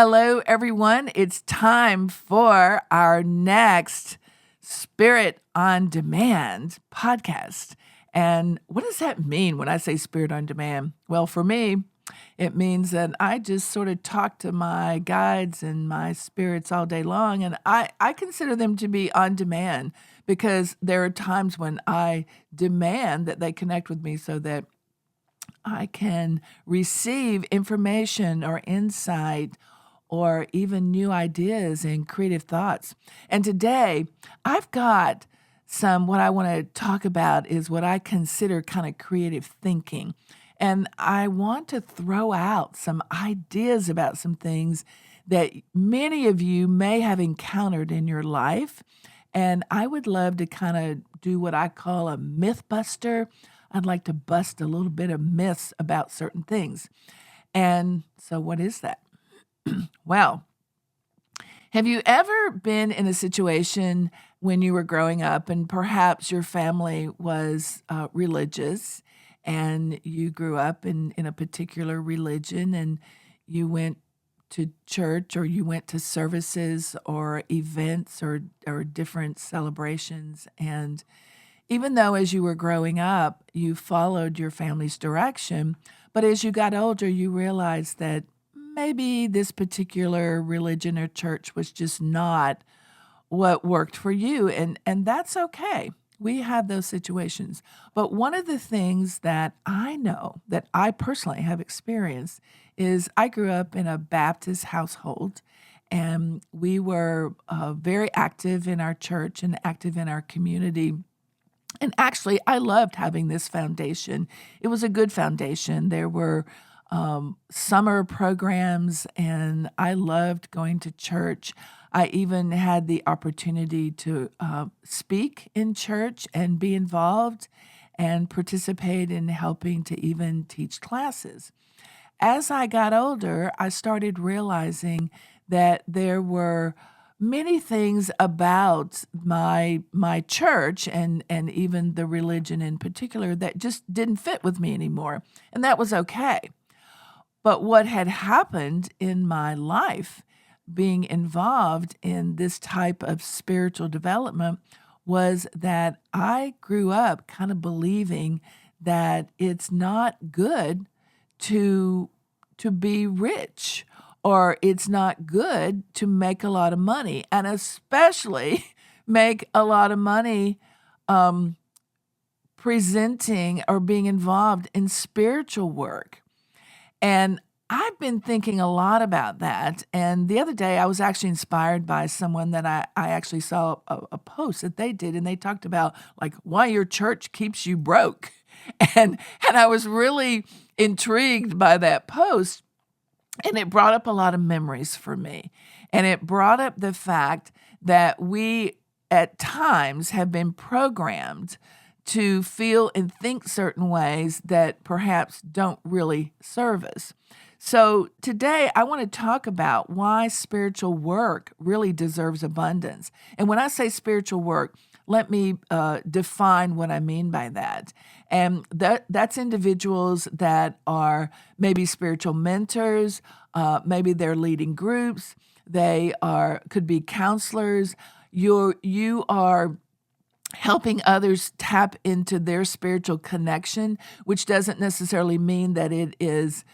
Hello, everyone. It's time for our next Spirit on Demand podcast. And what does that mean when I say Spirit on Demand? Well, for me, it means that I just sort of talk to my guides and my spirits all day long. And I consider them to be on demand because there are times when I demand that they connect with me so that I can receive information or insight or even new ideas and creative thoughts. And today, I've got what I want to talk about is what I consider kind of creative thinking. And I want to throw out some ideas about some things that many of you may have encountered in your life. And I would love to kind of do what I call a myth buster. I'd like to bust a little bit of myths about certain things. And so, what is that? Well, have you ever been in a situation when you were growing up and perhaps your family was religious and you grew up in a particular religion and you went to church or you went to services or events or different celebrations? And even though as you were growing up, you followed your family's direction, but as you got older, you realized that maybe this particular religion or church was just not what worked for you, and that's okay. We have those situations. But one of the things that I know that I personally have experienced is I grew up in a Baptist household, and we were very active in our church and active in our community. And actually, I loved having this foundation. It was a good foundation. There were summer programs, and I loved going to church. I even had the opportunity to speak in church and be involved and participate in helping to even teach classes. As I got older, I started realizing that there were many things about my church and even the religion in particular that just didn't fit with me anymore, and that was okay. But what had happened in my life, being involved in this type of spiritual development, was that I grew up kind of believing that it's not good to be rich, or it's not good to make a lot of money, and especially make a lot of money presenting or being involved in spiritual work. And I've been thinking a lot about that. And the other day, I was actually inspired by someone that I actually saw a post that they did, and they talked about like why your church keeps you broke. And I was really intrigued by that post, and it brought up a lot of memories for me. And it brought up the fact that we at times have been programmed to feel and think certain ways that perhaps don't really serve us. So today I want to talk about why spiritual work really deserves abundance. And when I say spiritual work, let me define what I mean by that. And that's individuals that are maybe spiritual mentors, maybe they're leading groups, could be counselors. You are helping others tap into their spiritual connection, which doesn't necessarily mean that it is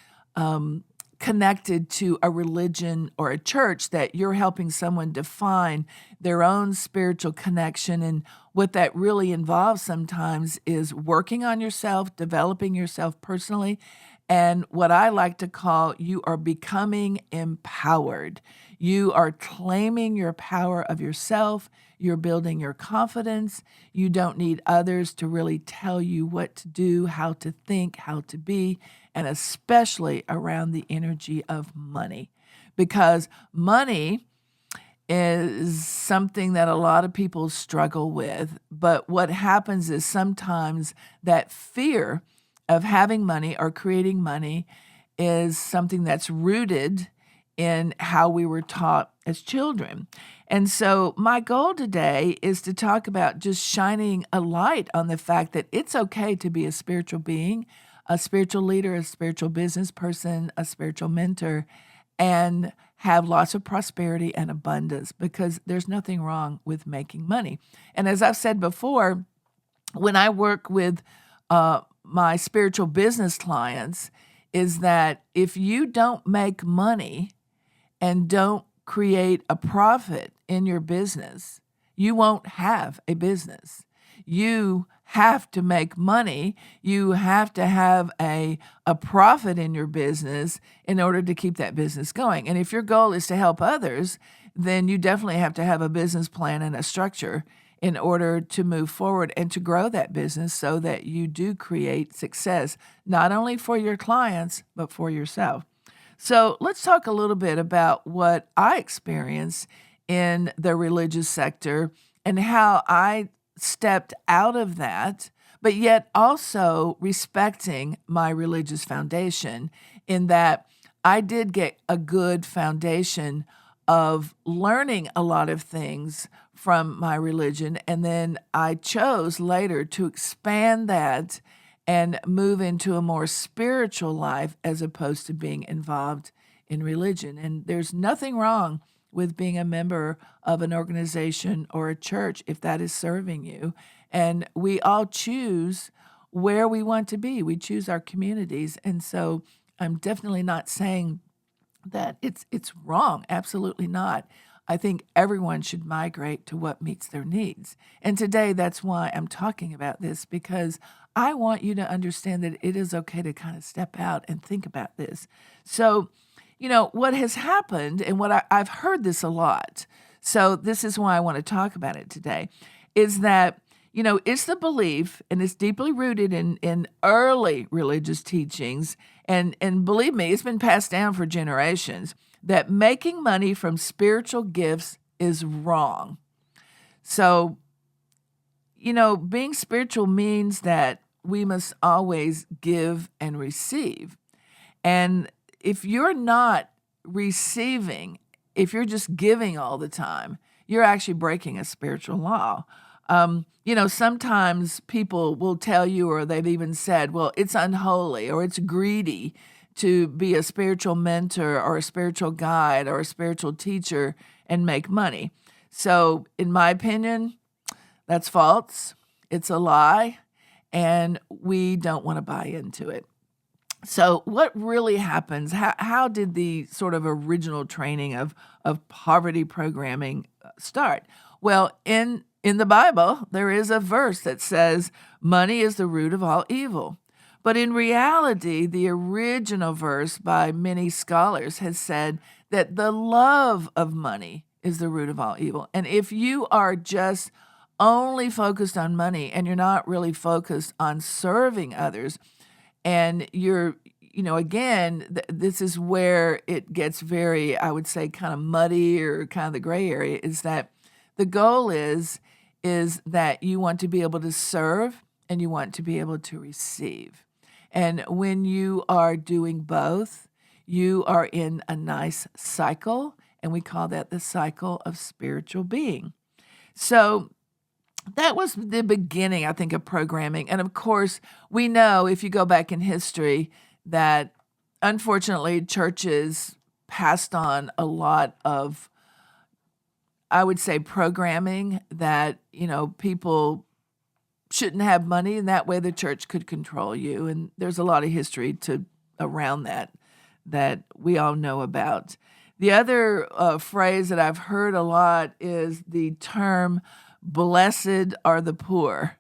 connected to a religion or a church, that you're helping someone define their own spiritual connection. And what that really involves sometimes is working on yourself, developing yourself personally, and what I like to call you are becoming empowered. You are claiming your power of yourself. You're building your confidence. You don't need others to really tell you what to do, how to think, how to be, and especially around the energy of money. Because money is something that a lot of people struggle with. But what happens is sometimes that fear of having money or creating money is something that's rooted in how we were taught as children. And so my goal today is to talk about just shining a light on the fact that it's okay to be a spiritual being, a spiritual leader, a spiritual business person, a spiritual mentor, and have lots of prosperity and abundance, because there's nothing wrong with making money. And as I've said before, when I work with my spiritual business clients, is that if you don't make money and don't create a profit in your business, you won't have a business. You have to make money. You have to have a profit in your business in order to keep that business going. And if your goal is to help others, then you definitely have to have a business plan and a structure in order to move forward and to grow that business so that you do create success, not only for your clients, but for yourself. So let's talk a little bit about what I experienced in the religious sector and how I stepped out of that, but yet also respecting my religious foundation, in that I did get a good foundation of learning a lot of things from my religion. And then I chose later to expand that and move into a more spiritual life as opposed to being involved in religion. And there's nothing wrong with being a member of an organization or a church if that is serving you. And we all choose where we want to be. We choose our communities. And so I'm definitely not saying that it's wrong. Absolutely not. I think everyone should migrate to what meets their needs. And today, that's why I'm talking about this, because I want you to understand that it is okay to kind of step out and think about this. So, what has happened, and what I've heard this a lot, so this is why I want to talk about it today, is that, it's the belief, and it's deeply rooted in early religious teachings, and believe me, it's been passed down for generations, that making money from spiritual gifts is wrong. So, being spiritual means that we must always give and receive. And if you're not receiving, if you're just giving all the time, you're actually breaking a spiritual law. Sometimes people will tell you, or they've even said, well, it's unholy or it's greedy to be a spiritual mentor or a spiritual guide or a spiritual teacher and make money. So in my opinion, that's false. It's a lie, and we don't want to buy into it. So what really happens? How did the sort of original training of poverty programming start? Well, in the Bible, there is a verse that says, money is the root of all evil. But in reality, the original verse by many scholars has said that the love of money is the root of all evil. And if you are just only focused on money and you're not really focused on serving others, and you're, this is where it gets very, I would say, kind of muddy, or kind of the gray area, is that the goal is that you want to be able to serve and you want to be able to receive. And when you are doing both, you are in a nice cycle, and we call that the cycle of spiritual being. So that was the beginning, I think, of programming. And of course, we know, if you go back in history, that unfortunately churches passed on a lot of, I would say, programming that, people shouldn't have money, and that way the church could control you. And there's a lot of history around that we all know about. The other phrase that I've heard a lot is the term, blessed are the poor.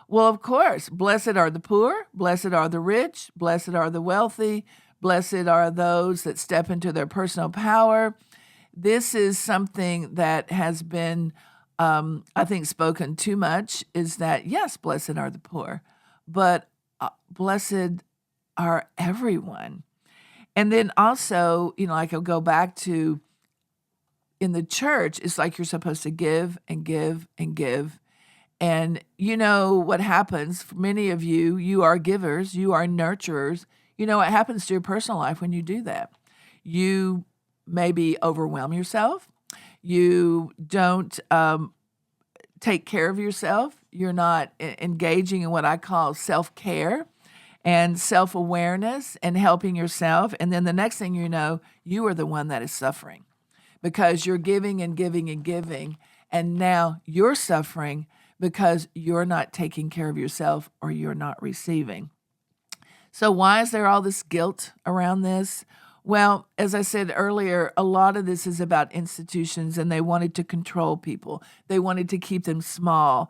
Well, of course, blessed are the poor, blessed are the rich, blessed are the wealthy, blessed are those that step into their personal power. This is something that has been, I think, spoken too much, is that, yes, blessed are the poor, but blessed are everyone. And then also, like I'll go back to, in the church, it's like you're supposed to give and give and give. And what happens for many of you, you are givers, you are nurturers. What happens to your personal life when you do that? You maybe overwhelm yourself. You don't take care of yourself. You're not engaging in what I call self-care and self-awareness and helping yourself. And then the next thing you know, you are the one that is suffering. because you're giving and giving and giving. And now you're suffering because you're not taking care of yourself or you're not receiving. So why is there all this guilt around this? Well, as I said earlier, a lot of this is about institutions, and they wanted to control people. They wanted to keep them small.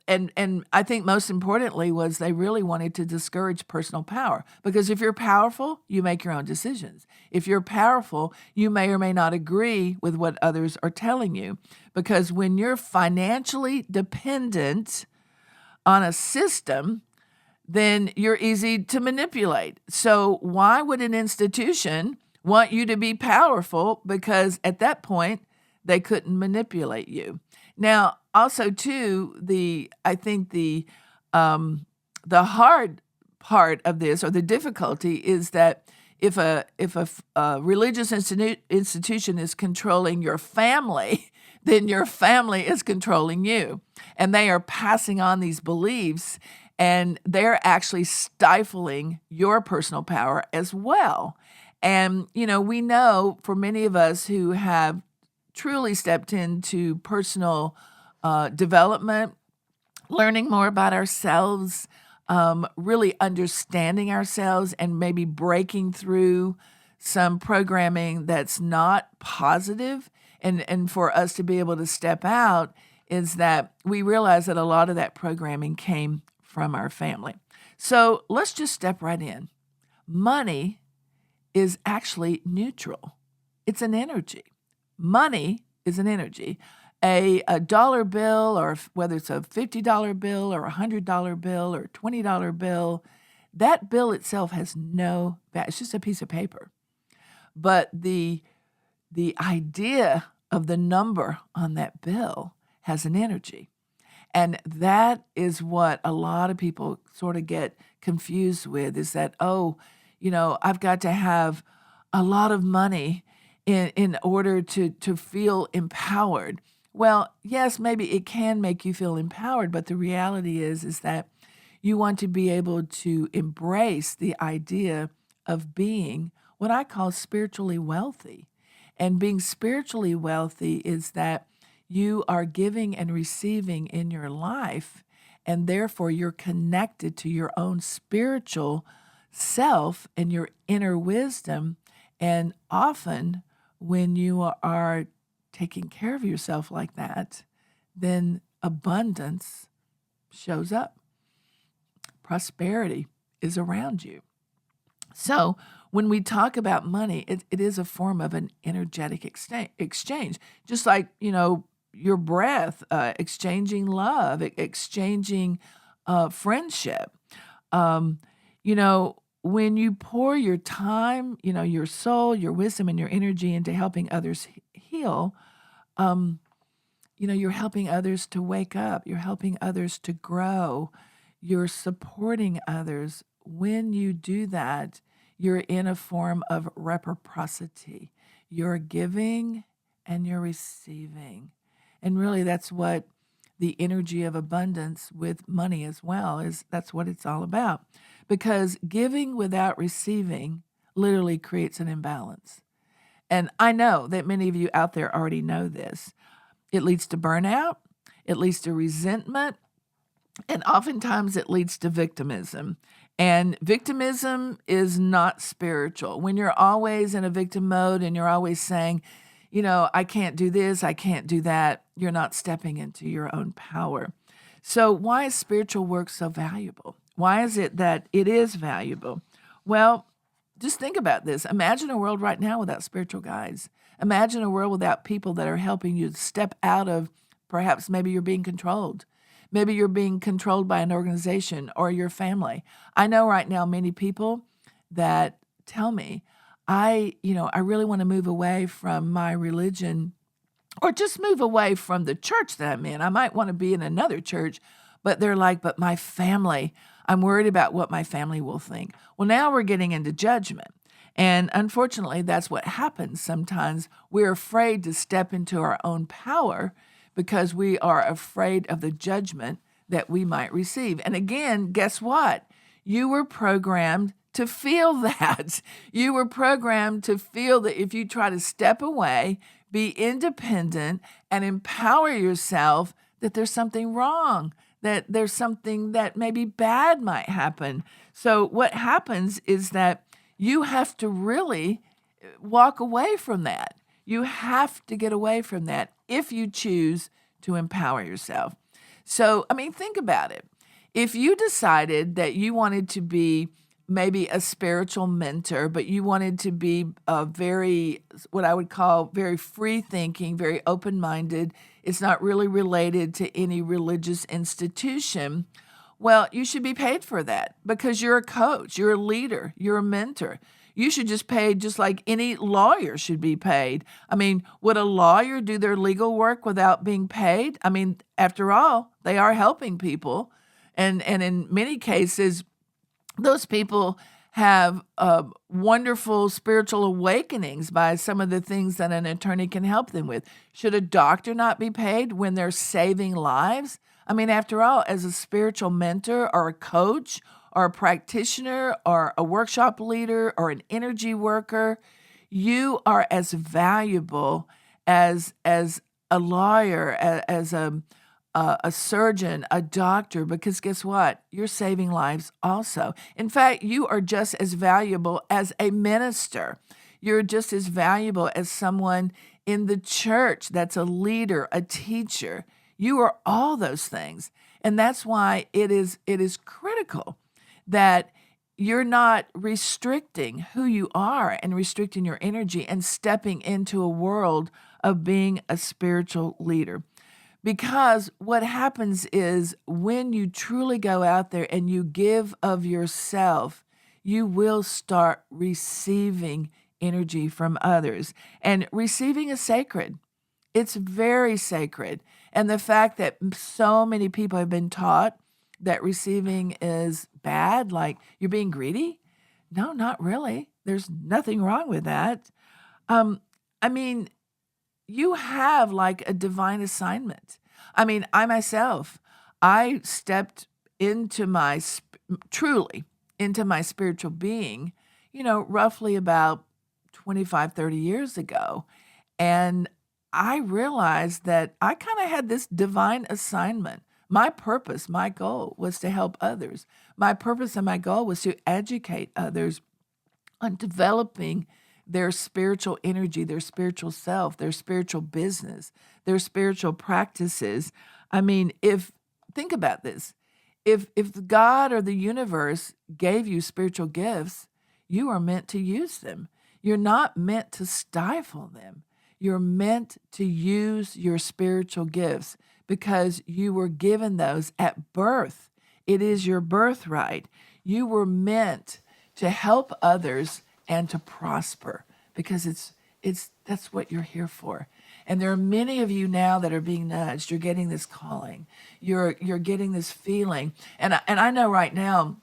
And I think most importantly was they really wanted to discourage personal power, because if you're powerful, you make your own decisions. If you're powerful, you may or may not agree with what others are telling you, because when you're financially dependent on a system, then you're easy to manipulate. So why would an institution want you to be powerful? Because at that point, they couldn't manipulate you. Now, also too, I think the hard part of this, or the difficulty, is that if a religious institution is controlling your family, then your family is controlling you, and they are passing on these beliefs, and they're actually stifling your personal power as well. And we know for many of us who have truly stepped into personal development, learning more about ourselves, really understanding ourselves, and maybe breaking through some programming that's not positive, and for us to be able to step out, is that we realize that a lot of that programming came from our family. So let's just step right in. Money is actually neutral. It's an energy. Money is an energy. A dollar bill, or whether it's a $50 bill or a $100 bill or a $20 bill, that bill itself has no value. It's just a piece of paper. But the idea of the number on that bill has an energy. And that is what a lot of people sort of get confused with, is that, I've got to have a lot of money in order to feel empowered. Well, yes, maybe it can make you feel empowered, but the reality is that you want to be able to embrace the idea of being what I call spiritually wealthy. And being spiritually wealthy is that you are giving and receiving in your life, and therefore you're connected to your own spiritual self and your inner wisdom. And often when you are taking care of yourself like that, then abundance shows up. Prosperity is around you. So when we talk about money, it is a form of an energetic exchange, just like, your breath, exchanging love, exchanging friendship. When you pour your time, your soul, your wisdom, and your energy into helping others heal, you're helping others to wake up. You're helping others to grow. You're supporting others. When you do that, you're in a form of reciprocity. You're giving and you're receiving. And really, that's what the energy of abundance with money as well is. That's what it's all about. Because giving without receiving literally creates an imbalance. And I know that many of you out there already know this. It leads to burnout. It leads to resentment. And oftentimes it leads to victimism. And victimism is not spiritual. When you're always in a victim mode and you're always saying, I can't do this, I can't do that, you're not stepping into your own power. So why is spiritual work so valuable? Why is it that it is valuable? Well, just think about this. Imagine a world right now without spiritual guides. Imagine a world without people that are helping you step out of, perhaps maybe you're being controlled. Maybe you're being controlled by an organization or your family. I know right now many people that tell me, I really want to move away from my religion, or just move away from the church that I'm in. I might want to be in another church, but they're like, but my family, I'm worried about what my family will think. Well, now we're getting into judgment. And unfortunately, that's what happens sometimes. We're afraid to step into our own power because we are afraid of the judgment that we might receive. And again, guess what? You were programmed to feel that. You were programmed to feel that if you try to step away, be independent, and empower yourself, that there's something wrong, that there's something that maybe bad might happen. So what happens is that you have to really walk away from that. You have to get away from that if you choose to empower yourself. So, I mean, think about it. If you decided that you wanted to be maybe a spiritual mentor, but you wanted to be a very, what I would call very free thinking, very open minded, it's not really related to any religious institution, well, you should be paid for that because you're a coach, you're a leader, you're a mentor. You should just pay just like any lawyer should be paid. I mean, would a lawyer do their legal work without being paid? I mean, after all, they are helping people. And in many cases, those people have wonderful spiritual awakenings by some of the things that an attorney can help them with. Should a doctor not be paid when they're saving lives? I mean, after all, as a spiritual mentor or a coach or a practitioner or a workshop leader or an energy worker, you are as valuable as a lawyer, as a surgeon, a doctor, because guess what? You're saving lives also. In fact, you are just as valuable as a minister. You're just as valuable as someone in the church that's a leader, a teacher. You are all those things. And that's why it is critical that you're not restricting who you are and restricting your energy and stepping into a world of being a spiritual leader. Because what happens is when you truly go out there and you give of yourself, you will start receiving energy from others. And receiving is sacred. It's very sacred. And the fact that so many people have been taught that receiving is bad, like you're being greedy? No, not really. There's nothing wrong with that. I mean, you have like a divine assignment. I mean, I stepped into truly into my spiritual being, roughly about 25, 30 years ago. And I realized that I kind of had this divine assignment. My purpose, my goal was to help others. My purpose and my goal was to educate others on developing their spiritual energy, their spiritual self, their spiritual business, their spiritual practices. I mean, think about this. If God or the universe gave you spiritual gifts, you are meant to use them. You're not meant to stifle them. You're meant to use your spiritual gifts because you were given those at birth. It is your birthright. You were meant to help others and to prosper because that's what you're here for. And there are many of you now that are being nudged. You're getting this calling. You're getting this feeling. And I know right now,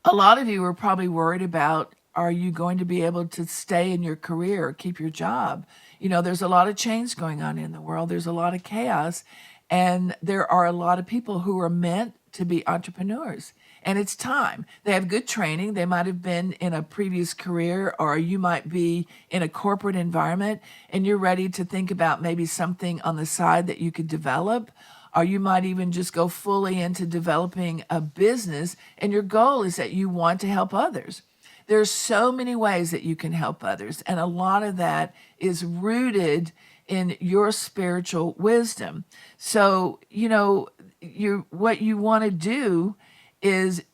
a lot of you are probably worried about, are you going to be able to stay in your career or keep your job? There's a lot of change going on in the world. There's a lot of chaos. And there are a lot of people who are meant to be entrepreneurs. And it's time. They have good training. They might have been in a previous career, or you might be in a corporate environment and you're ready to think about maybe something on the side that you could develop. Or you might even just go fully into developing a business, and your goal is that you want to help others. There's so many ways that you can help others, and a lot of that is rooted in your spiritual wisdom. So, what you want to do is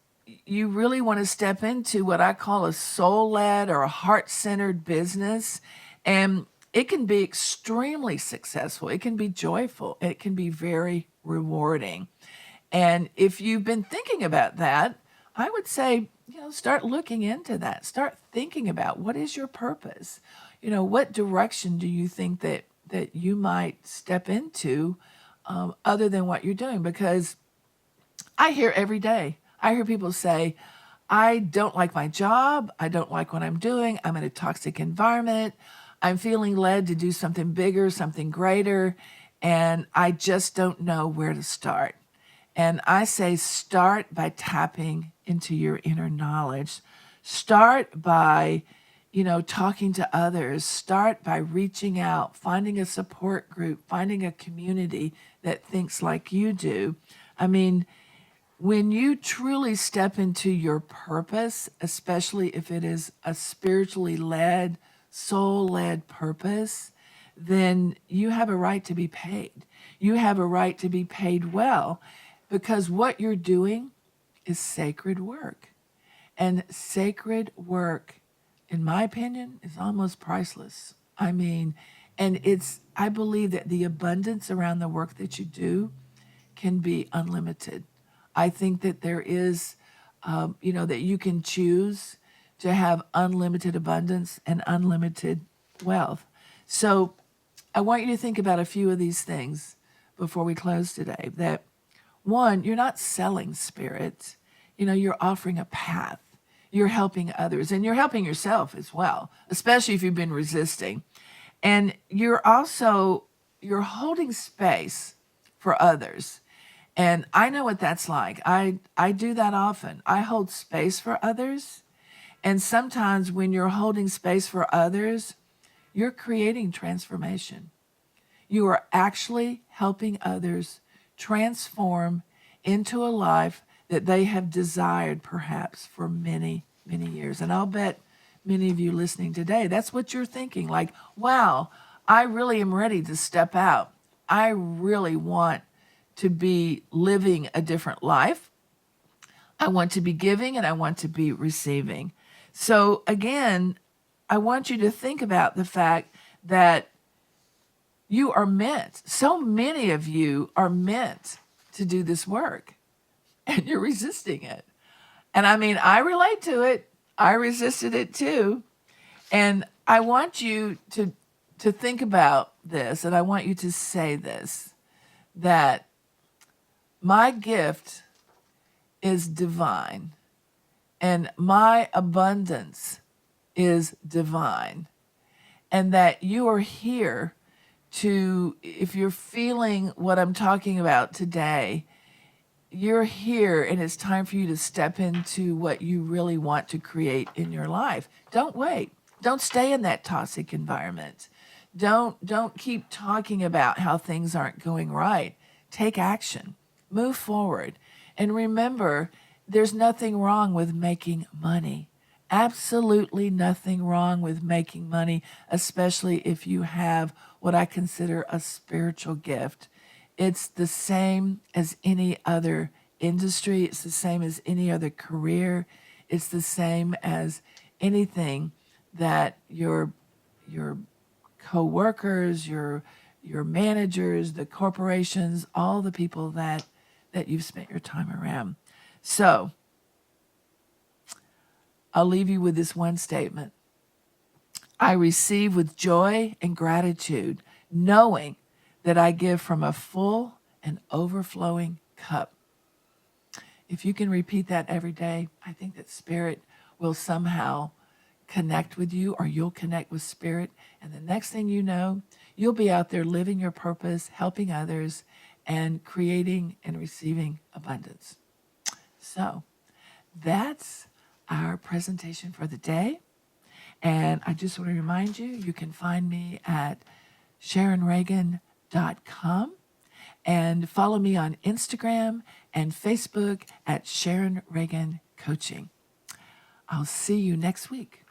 you really want to step into what I call a soul-led or a heart-centered business, and it can be extremely successful. It can be joyful. It can be very rewarding. And if you've been thinking about that, I would say, start looking into that. Start thinking about, what is your purpose? What direction do you think that you might step into other than what you're doing? Because I hear every day, I hear people say, I don't like my job. I don't like what I'm doing. I'm in a toxic environment. I'm feeling led to do something bigger, something greater, and I just don't know where to start. And I say, start by tapping into your inner knowledge. Start by, talking to others. Start by reaching out, finding a support group, finding a community that thinks like you do. I mean, when you truly step into your purpose, especially if it is a spiritually led, soul led purpose, then you have a right to be paid. You have a right to be paid well because what you're doing is sacred work. And sacred work, in my opinion, is almost priceless. I mean, I believe that the abundance around the work that you do can be unlimited. I think that there is, that you can choose to have unlimited abundance and unlimited wealth. So I want you to think about a few of these things before we close today. That one, you're not selling spirit. You're offering a path. You're helping others and you're helping yourself as well, especially if you've been resisting. And you're holding space for others. And I know what that's like. I do that often. I hold space for others. And sometimes when you're holding space for others, you're creating transformation. You are actually helping others transform into a life that they have desired perhaps for many, many years. And I'll bet many of you listening today, that's what you're thinking. Like, wow, I really am ready to step out. I really want to be living a different life. I want to be giving and I want to be receiving. So again, I want you to think about the fact that you are meant, so many of you are meant to do this work, and you're resisting it. And I mean, I relate to it. I resisted it too. And I want you to think about this, and I want you to say this, that my gift is divine, and my abundance is divine, and that you are here to, if you're feeling what I'm talking about today, you're here and it's time for you to step into what you really want to create in your life. Don't wait. Don't stay in that toxic environment. Don't keep talking about how things aren't going right. Take action. Move forward. And remember, there's nothing wrong with making money. Absolutely nothing wrong with making money, especially if you have what I consider a spiritual gift. It's the same as any other industry. It's the same as any other career. It's the same as anything that your co-workers, your managers, the corporations, all the people that you've spent your time around. So I'll leave you with this one statement. I receive with joy and gratitude, knowing that I give from a full and overflowing cup. If you can repeat that every day, I think that spirit will somehow connect with you, or you'll connect with spirit. And the next thing you know, you'll be out there living your purpose, helping others, and creating and receiving abundance. So that's our presentation for the day. And I just want to remind you, you can find me at SharronRagan.com and follow me on Instagram and Facebook at Sharron Ragan Coaching. I'll see you next week.